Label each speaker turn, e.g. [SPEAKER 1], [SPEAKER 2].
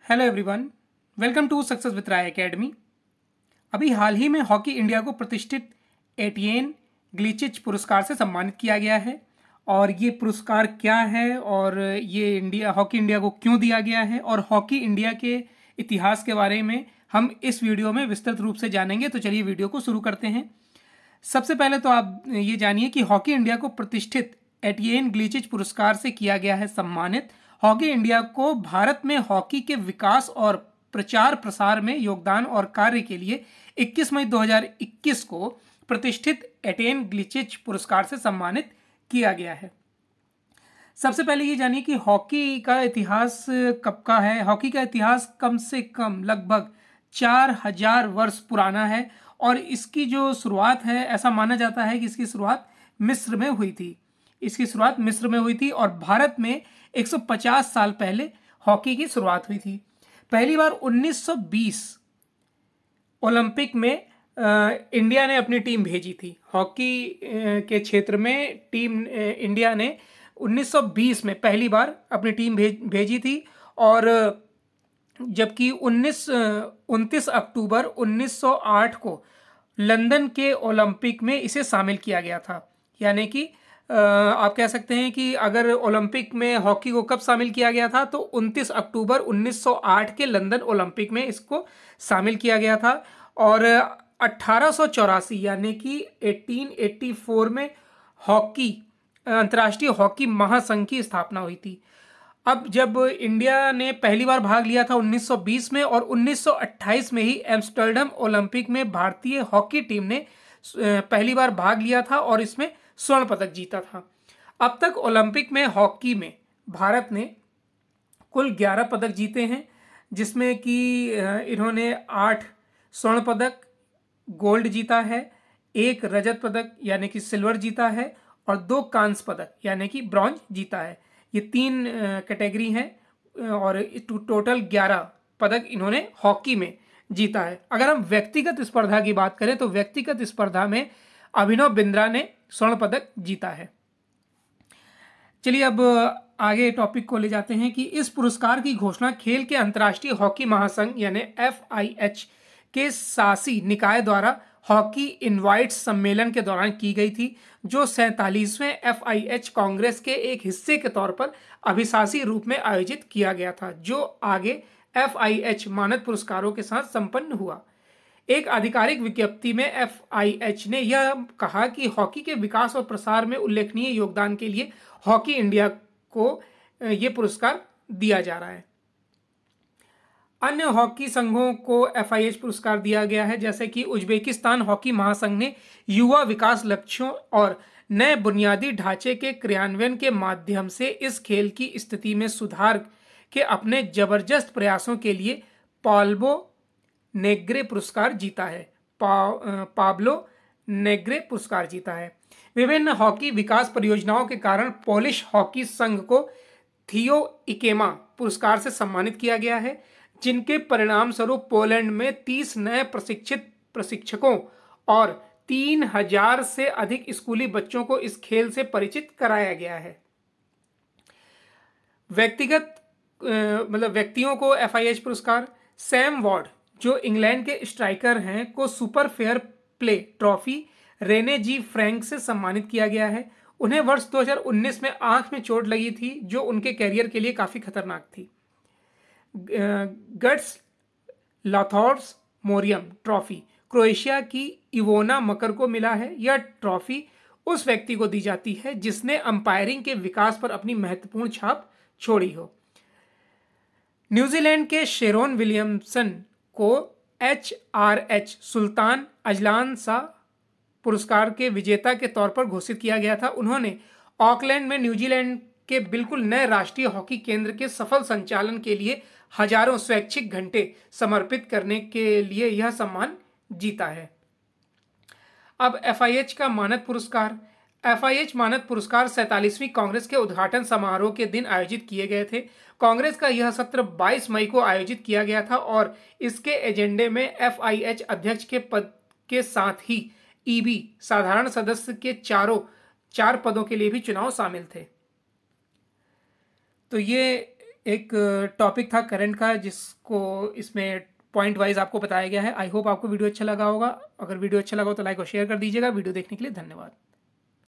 [SPEAKER 1] Hello everyone, welcome to success with Rai academy. अभी हाल ही में हॉकी इंडिया को प्रतिष्ठित एटिएन ग्लिचिच पुरस्कार से सम्मानित किया गया है। और ये पुरस्कार क्या है और ये हॉकी इंडिया को क्यों दिया गया है और हॉकी इंडिया के इतिहास के बारे में हम इस वीडियो में विस्तृत रूप से जानेंगे। तो चलिए वीडियो को शुरू करते हैं। सबसे पहले तो आप ये जानिए कि हॉकी इंडिया को प्रतिष्ठित एटिएन ग्लिचिच पुरस्कार से किया गया है सम्मानित। हॉकी इंडिया को भारत में हॉकी के विकास और प्रचार प्रसार में योगदान और कार्य के लिए 21 मई 2021 को प्रतिष्ठित एटिएन ग्लिचिच पुरस्कार से सम्मानित किया गया है। सबसे पहले ये जानिए कि हॉकी का इतिहास कब का है। हॉकी का इतिहास कम से कम लगभग 4000 वर्ष पुराना है और इसकी जो शुरुआत है, ऐसा माना जाता है कि इसकी शुरुआत मिस्र में हुई थी और भारत में 150 साल पहले हॉकी की शुरुआत हुई थी। पहली बार 1920 ओलंपिक में इंडिया ने अपनी टीम भेजी थी। हॉकी के क्षेत्र में टीम इंडिया ने 1920 में पहली बार अपनी टीम भेजी थी और जबकि 29 अक्टूबर 1908 को लंदन के ओलंपिक में इसे शामिल किया गया था। यानी कि आप कह सकते हैं कि अगर ओलंपिक में हॉकी को कब शामिल किया गया था तो 29 अक्टूबर 1908 के लंदन ओलंपिक में इसको शामिल किया गया था। और 1884 यानी कि 1884 में अंतर्राष्ट्रीय हॉकी महासंघ की स्थापना हुई थी। अब जब इंडिया ने पहली बार भाग लिया था 1920 में और 1928 में ही एम्स्टर्डम ओलंपिक में भारतीय हॉकी टीम ने पहली बार भाग लिया था और इसमें स्वर्ण पदक जीता था। अब तक ओलंपिक में हॉकी में भारत ने कुल 11 पदक जीते हैं, जिसमें कि इन्होंने 8 स्वर्ण पदक गोल्ड जीता है, 1 रजत पदक यानी कि सिल्वर जीता है और 2 कांस्य पदक यानी कि ब्रॉन्ज जीता है। ये 3 कैटेगरी हैं और टोटल 11 पदक इन्होंने हॉकी में जीता है। अगर हम व्यक्तिगत स्पर्धा की बात करें तो व्यक्तिगत स्पर्धा में अभिनव बिंद्रा ने स्वर्ण पदक जीता है। चलिए अब आगे टॉपिक को ले जाते हैं कि इस पुरस्कार की घोषणा खेल के अंतर्राष्ट्रीय हॉकी महासंघ यानी FIH के शासी निकाय द्वारा हॉकी इनवाइट्स सम्मेलन के दौरान की गई थी, जो 47वें FIH कांग्रेस के एक हिस्से के तौर पर अभिशासी रूप में आयोजित किया गया था, जो आगे FIH मानद पुरस्कारों के साथ संपन्न हुआ। एक आधिकारिक विज्ञप्ति में FIH ने यह कहा कि हॉकी के विकास और प्रसार में उल्लेखनीय योगदान के लिए हॉकी इंडिया को यह पुरस्कार दिया जा रहा है। अन्य हॉकी संघों को FIH पुरस्कार दिया गया है, जैसे कि उज्बेकिस्तान हॉकी महासंघ ने युवा विकास लक्ष्यों और नए बुनियादी ढांचे के क्रियान्वयन के माध्यम से इस खेल की स्थिति में सुधार के अपने जबरदस्त प्रयासों के लिए पाब्लो नेग्रे पुरस्कार जीता है। विभिन्न हॉकी विकास परियोजनाओं के कारण पोलिश हॉकी संघ को थियो इकेमा पुरस्कार से सम्मानित किया गया है, जिनके परिणाम स्वरूप पोलैंड में 30 नए प्रशिक्षित प्रशिक्षकों और 3000 से अधिक स्कूली बच्चों को इस खेल से परिचित कराया गया है। व्यक्तियों को FIH पुरस्कार सैम वॉर्ड, जो इंग्लैंड के स्ट्राइकर हैं, को super fair play trophy Rene G Frank से सम्मानित किया गया है। उन्हें वर्ष 2019 में आंख में चोट लगी थी, जो उनके कैरियर के लिए काफी खतरनाक थी। गट्स लाथोर्स मोरियम ट्रॉफी क्रोएशिया की इवोना मकर को मिला है। यह ट्रॉफी उस व्यक्ति को दी जाती है जिसने अंपायरिंग के विकास पर अपनी महत्वपूर्ण छाप छोड़ी हो। न्यूजीलैंड के शेरोन विलियमसन को HRH सुल्तान अजलान शाह पुरस्कार के विजेता के तौर पर घोषित किया गया था। उन्होंने ऑकलैंड में न्यूजीलैंड के बिल्कुल नए राष्ट्रीय हॉकी केंद्र के सफल संचालन के लिए हजारों स्वैच्छिक घंटे समर्पित करने के लिए यह सम्मान जीता है। अब FIH का मानद पुरस्कार। FIH मानद पुरस्कार 47वीं कांग्रेस के उद्घाटन समारोह के दिन आयोजित किए गए थे। कांग्रेस का यह सत्र 22 मई को आयोजित किया गया था और इसके एजेंडे में FIH अध्यक्ष के पद के साथ ही EB साधारण सदस्य के 4 पदों के लिए भी चुनाव शामिल थे। तो ये एक टॉपिक था करंट का, जिसको इसमें पॉइंट वाइज आपको बताया गया है। आई होप आपको वीडियो अच्छा लगा होगा। अगर वीडियो अच्छा लगा हो तो लाइक और शेयर कर दीजिएगा। वीडियो देखने के लिए धन्यवाद।